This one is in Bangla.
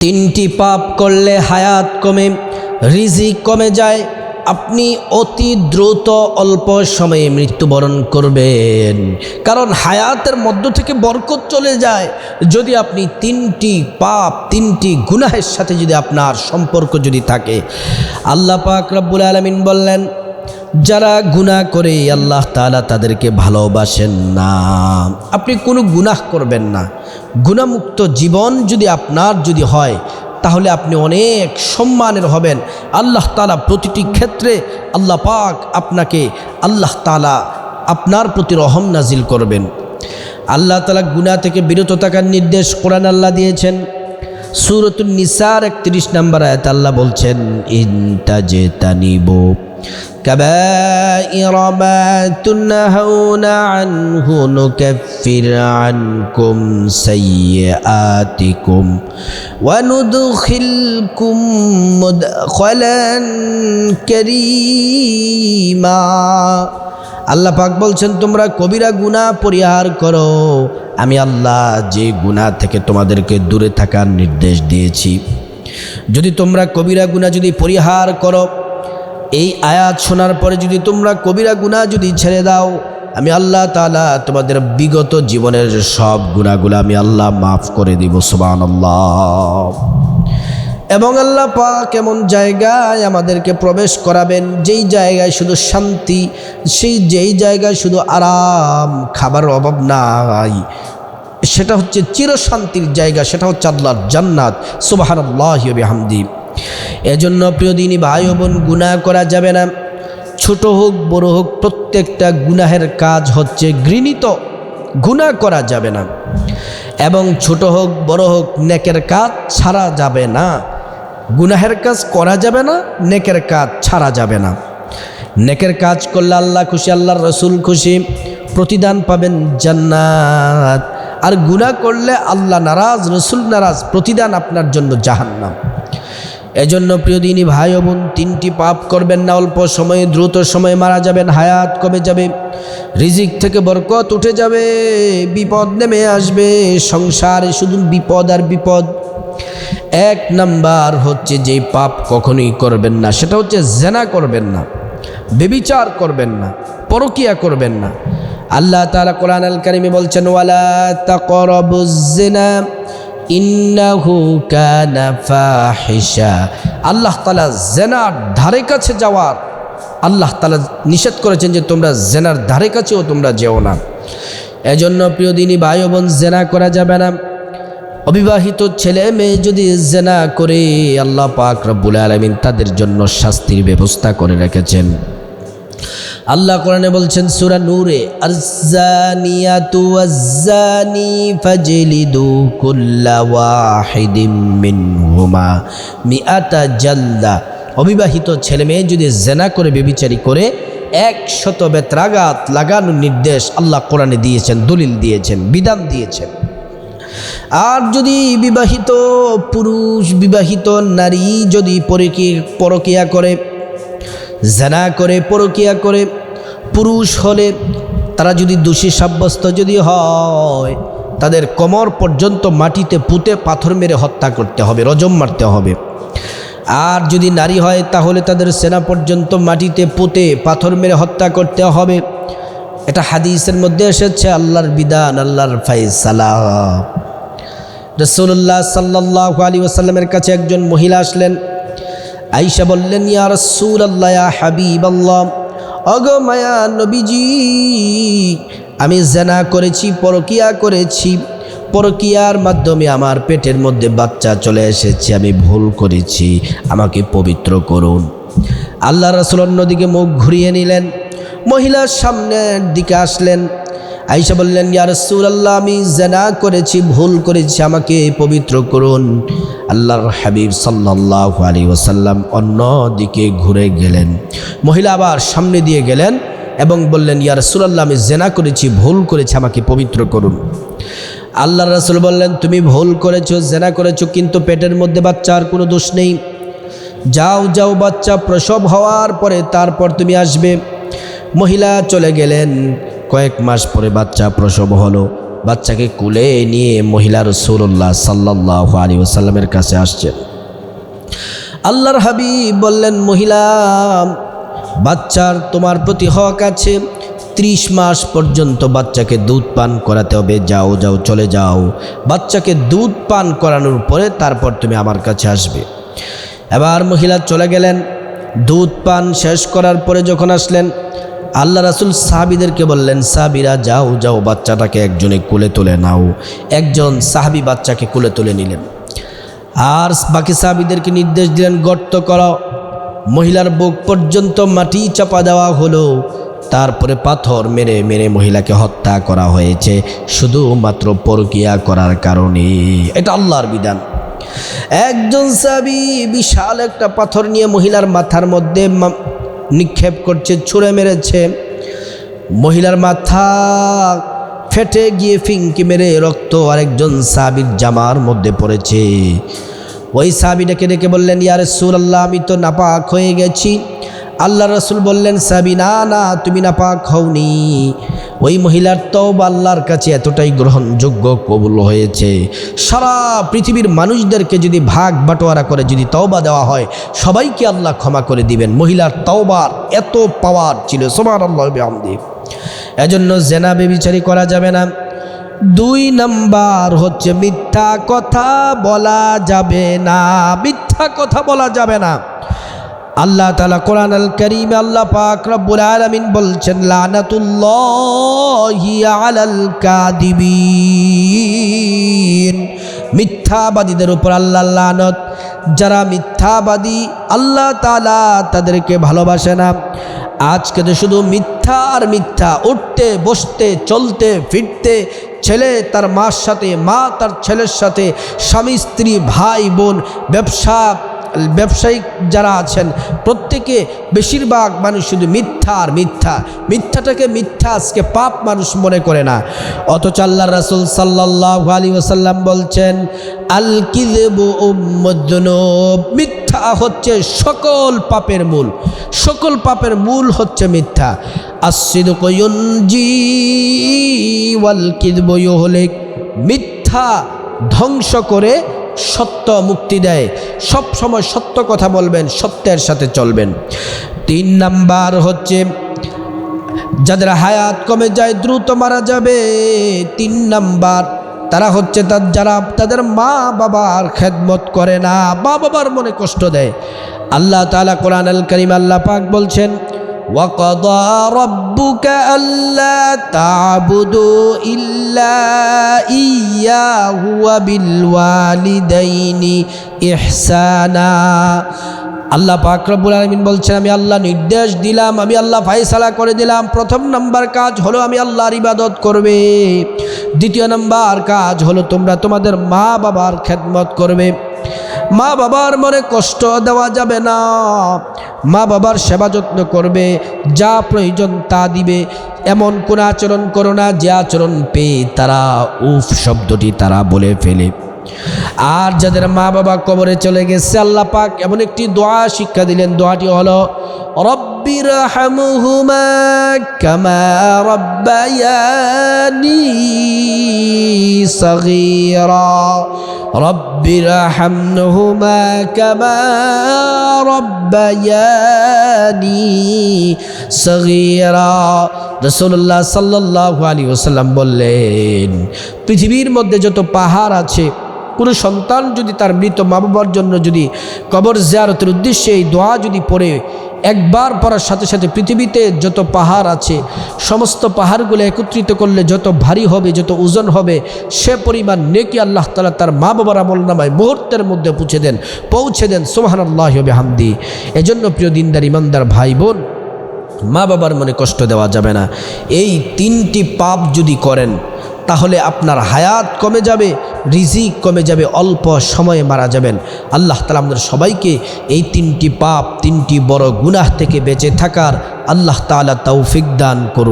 তিনটি পাপ করলে হায়াত কমে, রিজিক কমে যায়, আপনি অতি দ্রুত অল্প সময়ে মৃত্যুবরণ করবেন। কারণ হায়াতের মধ্য থেকে বরকত চলে যায় যদি আপনি তিনটি পাপ, তিনটি গুনাহের সাথে যদি আপনার সম্পর্ক যদি থাকে। আল্লাহ পাক রব্বুল আলামিন বললেন, যারা গুনাহ করে আল্লাহ তাআলা তাদেরকে ভালোবাসেন না। আপনি কোনো গুনাহ করবেন না, গুনাহমুক্ত জীবন যদি আপনার যদি হয় তাহলে আপনি অনেক সম্মানের হবেন। আল্লাহ তাআলা প্রতিটি ক্ষেত্রে আল্লাহ পাক আপনাকে, আল্লাহ তাআলা আপনার প্রতি রহম নাজিল করবেন। আল্লাহ তাআলা গুনাহ থেকে বিরত থাকার নির্দেশ কোরআন আল্লাহ দিয়েছেন। সূরাতুন নিসার 31 নম্বর আয়াতে আল্লাহ বলছেন, ইনতাজতানিবু কাবাইরা মা তুনহাউনা আনহু নুকাফির আনকুম সাইয়্যাতিকুম ওয়া নুদখিলকুম মুদখালান কারীমা। আল্লাহ পাক বলছেন, তোমরা কবিরা গুনাহ পরিহার করো, আমি আল্লাহ যে গুনাহ থেকে তোমাদেরকে দূরে থাকার নির্দেশ দিয়েছি। যদি তোমরা কবিরা গুনাহ যদি পরিহার করো, এই আয়াত শোনার পরে যদি তোমরা কবিরা গুনাহ যদি ছেড়ে দাও, আমি আল্লাহ তাআলা তোমাদের বিগত জীবনের সব গুনাহগুলো আমি আল্লাহ মাফ করে দিব। সুবহানাল্লাহ। এবং আল্লাহ পাক এমন জায়গায় আমাদেরকে প্রবেশ করাবেন যেই জায়গায় শুধু শান্তি, যেই জায়গায় শুধু আরাম, খাবারের অভাব নাই, সেটা হচ্ছে চিরশান্তির জায়গা, সেটা হচ্ছে আল্লাহর জান্নাত। সুবহানাল্লাহি ওয়া বিহামদি। এজন্য প্রিয় দিনী ভাই ও বোন, গুনাহ করা যাবে না। ছোট হোক বড় হোক, প্রত্যেকটা গুনাহের কাজ হচ্ছে ঘৃণিত, গুনাহ করা যাবে না। এবং ছোট হোক বড় হোক, নেকের কাজ ছাড়া যাবে না। গুনাহের কাজ করা যাবে না, নেকের কাজ ছাড়া যাবে না। নেকের কাজ করলে আল্লাহ খুশি, আল্লাহর রসুল খুশি, প্রতিদান পাবেন জান্নাত। আর গুনাহ করলে আল্লাহ নারাজ, রসুল নারাজ, প্রতিদান আপনার জন্য জাহান্নাম। এজন্য প্রিয় দিনী ভাই ও বোন, তিনটি পাপ করবেন না। অল্প সময়ে, দ্রুত সময়ে মারা যাবেন, হায়াত কমে যাবে, রিজিক থেকে বরকত উঠে যাবে, বিপদ নেমে আসবে, সংসারে শুধু বিপদ আর বিপদ। এক নাম্বার হচ্ছে যে পাপ কখনোই করবেন না, সেটা হচ্ছে জেনা করবেন না, ব্যভিচার করবেন না, পরকিয়া করবেন না। আল্লাহ তাআলা কোরআন আল কারীমে বলছেন, ওয়ালা তাকরাবুজ জিনা ইন্নাহু কানা ফাহিশা। আল্লাহ তাআলা জেনার ধারে কাছে যাওয়ার আল্লাহ তাআলা নিষেধ করেছেন যে তোমরা জেনার ধারে কাছেও তোমরা যেও না। এজন্য প্রিয় দিনী ভাই ও বোন, জেনা করা যাবে না। অবিবাহিত ছেলে মেয়ে যদি জেনা করে, আল্লাহ পাক রব্বুল আলামিন তাদের জন্য শাস্তির ব্যবস্থা করে রেখেছেন। আল্লাহ কোরআনে বলছেন সূরা নূরে, আয-যানিয়াতু ওয়াজ-যানি ফাজলিদু কুল্লা ওয়াহিদিম মিনহুমা মিআতা জালদা। অবিবাহিত ছেলে মেয়ে যদি জেনা করে, ব্যভিচারী করে, 100 বেত্রাঘাত লাগানোর নির্দেশ আল্লাহ কোরআনে দিয়েছেন, দলিল দিয়েছেন, বিধান দিয়েছেন। আর যদি বিবাহিত পুরুষ, বিবাহিত নারী যদি পরকিয়া করে, জেনা করে, পরকিয়া করে, পুরুষ হলে তারা যদি দোষী সাব্যস্ত যদি হয়, তাদের কোমর পর্যন্ত মাটিতে পুঁতে পাথর মেরে হত্যা করতে হবে, রজম মারতে হবে। আর যদি নারী হয় তাহলে তাদের সেনা পর্যন্ত মাটিতে পুঁতে পাথর মেরে হত্যা করতে হবে। এটা হাদিসের মধ্যে এসেছে, আল্লাহর বিধান, আল্লাহর ফায়সালা। রাসূলুল্লাহ সাল্লাল্লাহু আলাইহি ওয়াসাল্লামের কাছে একজন মহিলা আসলেন। আয়েশা বললেন, ইয়া রাসূলুল্লাহ, ইয়া হাবিবাল্লাহ, ওগো মায়া নবীজি, আমি জেনা করেছি, পরকিয়া করেছি, পরকিয়ার মাধ্যমে আমার পেটের মধ্যে বাচ্চা চলে এসেছে, আমি ভুল করেছি, আমাকে পবিত্র করুন। আল্লাহ রাসূল অন্যদিকে মুখ ঘুরিয়ে নিলেন, মহিলার সামনের দিকে আসলেন। আয়েশা বললেন, ইয়া রাসূলুল্লাহ, আমি জেনা করেছি, ভুল করেছি, আমাকে পবিত্র করুন। আল্লাহর হাবিব সাল্লাল্লাহু আলাইহি ওয়াসাল্লাম অন্য দিকে ঘুরে গেলেন। মহিলা আবার সামনে দিয়ে গেলেন এবং বললেন, ইয়া রাসূলুল্লাহ, আমি জেনা করেছি, ভুল করেছি, আমাকে পবিত্র করুন। আল্লাহর রাসূল বললেন, তুমি ভুল করেছো, জেনা করেছো, কিন্তু পেটের মধ্যে বাচ্চার কোনো দোষ নেই। যাও যাও, বাচ্চা প্রসব হওয়ার পরে তারপর তুমি আসবে। মহিলা চলে গেলেন। কয়েক মাস পরে বাচ্চা প্রসব হলো। বাচ্চাকে কুলে নিয়ে মহিলা রাসূলুল্লাহ সাল্লাল্লাহু আলাইহি ওয়াসাল্লামের কাছে আসছেন। আল্লাহর হাবিব বললেন, মহিলা, বাচ্চার তোমার প্রতি হক আছে, 30 মাস পর্যন্ত বাচ্চাকে দুধ পান করাতে হবে। যাও যাও, চলে যাও, বাচ্চাকে দুধ পান করানোর পরে তারপর তুমি আমার কাছে আসবে। এবার মহিলা চলে গেলেন। দুধ পান শেষ করার পরে যখন আসলেন, আল্লাহ রাসূল সাহাবীদেরকে বললেন, সাহাবীরা যাও যাও, বাচ্চাটাকে একজনে কোলে তুলে নাও। একজন সাহাবী বাচ্চাকে কোলে তুলে নিলেন, আর বাকি সাহাবীদেরকে নির্দেশ দিলেন, গর্ত করো। মহিলার বুক পর্যন্ত মাটি চাপা দেওয়া হলো, তারপরে পাথর মেরে মেরে মহিলাকে হত্যা করা হয়েছে শুধুমাত্র পরকিয়া করার কারণে। এটা আল্লাহর বিধান। একজন সাহাবী বিশাল একটা পাথর নিয়ে মহিলার মাথার মধ্যে নিক্ষেপ করছে, ছুঁড়ে মেরেছে। মহিলার মাথা ফেটে গিয়ে ফিঙ্কি মেরে রক্ত আরেকজন সাহাবীর জামার মধ্যে পড়েছে। ওই সাহাবী ডেকে বললেন, ইয়া রাসূলুল্লাহ, আমি তো নাপাক হয়ে গেছি। আল্লাহ রাসূল বললেন, সাহাবী, না না, তুমি নাপাক হওনি। ওই মহিলার তওবা আল্লাহর কাছে এতটাই গ্রহণযোগ্য, কবুল হয়েছে। সারা পৃথিবীর মানুষদেরকে যদি ভাগ বাটোয়ারা করে যদি তওবা দেওয়া হয়, সবাইকে আল্লাহ ক্ষমা করে দিবেন। মহিলার তওবার এত পাওয়ার ছিল, সুবহানাল্লাহ ওয়া বিহামদিহি। এজন্য জেনা বেবিচারি করা যাবে না। 2 নাম্বার হচ্ছে মিথ্যা কথা বলা যাবে না। মিথ্যা কথা বলা যাবে না। আল্লাহ তাআলা কোরআন আল কারীমে আল্লাহ পাক রব্বুল আলামিন বলছেন, লানাতুল্লাহি আলাল কাযিবিন। মিথ্যাবাদীদের উপর আল্লাহর লানত। যারা মিথ্যাবাদী, আল্লাহ তাআলা তাদেরকে ভালোবাসে না। আজকে তো শুধু মিথ্যা আর মিথ্যা, উঠতে বসতে চলতে ফিরতে, ছেলে তার মার সাথে, মা তার ছেলের সাথে, স্বামী স্ত্রী ভাই বোন, ব্যবসায়িক যারা আছেন, প্রত্যেকে বেশিরভাগ মানুষ শুধু মিথ্যা আর মিথ্যা। মিথ্যাটাকে মিথ্যা আজকে পাপ মানুষ মনে করে না। অথচ আল্লাহর রাসূল সাল্লাল্লাহু আলাইহি ওয়াসাল্লাম বলছেন, আল কিযবু উম্মুদ-দুনুব। মিথ্যা হচ্ছে সকল পাপের মূল। সকল পাপের মূল হচ্ছে মিথ্যা। আস-সিদকু ইউনজি ওয়াল কিযবু ইউহলিক। মিথ্যা ধ্বংস করে, সত্য মুক্তি দেয়। সব সময় সত্য কথা বলবেন, সত্যের সাথে চলবেন। 3 নাম্বার হচ্ছে যাদের হায়াত কমে যায়, দ্রুত মারা যাবে। 3 নাম্বার তারা হচ্ছে যারা তাদের মা বাবার খেদমত করে না, মা বাবার মনে কষ্ট দেয়। আল্লাহ তাআলা কোরআন আল কারীম আল্লাহ পাক বলছেন, وَقَضَى رَبُّكَ أَلَّا تَعْبُدُوا إِلَّا إِيَّاهُ وَبِالْوَالِدَيْنِ إِحْسَانًا। আল্লাহ পাক রব্বুল আলামিন বলছেন, আমি আল্লাহ নির্দেশ দিলাম, আমি আল্লাহ ফায়সালা করে দিলাম। 1ম নাম্বার কাজ হলো আমি আল্লাহর ইবাদত করবে। 2য় নাম্বার কাজ হলো তোমরা তোমাদের মা বাবার খেদমত করবে। মা বাবার মনে কষ্ট দেওয়া যাবে না। মা বাবার সেবা যত্ন করবে, যা প্রয়োজন তা দিবে। এমন কোন আচরণ করো না যে আচরণ পেয়ে তারা উফ শব্দটি তারা বলে ফেলে। আর যাদের মা বাবা কবরে চলে গেছে, আল্লাহ পাক এমন একটি দোয়া শিক্ষা দিলেন। দোয়াটি হলো, রব্বিরহামহুমা কামা রব্বায়ানি সগীরা। রব্বিরহামহুমা কামা রব্বায়ানি সগীরা। রাসূলুল্লাহ সাল্লাল্লাহু আলাইহি ওয়াসাল্লাম বললেন, পৃথিবীর মধ্যে যত পাহাড় আছে, কোনো সন্তান যদি তার মৃত মা বাবার জন্য যদি কবর জিয়ারতের উদ্দেশ্যে এই দোয়া যদি পড়ে, একবার পড়ার সাথে সাথে পৃথিবীতে যত পাহাড় আছে সমস্ত পাহাড়গুলো একত্রিত করলে যত ভারী হবে, যত ওজন হবে, সে পরিমাণ নেকি আল্লাহ তাআলা তার মা বাবার আমলনামায় মুহূর্তের মধ্যে পৌঁছে দেন। সুবহানাল্লাহি ওয়া বিহামদিহি। এজন্য প্রিয় দিনদার ইমানদার ভাই বোন, মা বাবার মনে কষ্ট দেওয়া যাবে না। এই 3টি পাপ যদি করেন তাহলে আপনার হায়াত কমে যাবে, রিজিক কমে যাবে, অল্প সময়ে মারা যাবেন। আল্লাহ তাআলা আমাদের সবাইকে এই 3টি পাপ, 3টি বড় গুনাহ থেকে বেঁচে থাকার আল্লাহ তাআলা তৌফিক দান করুন।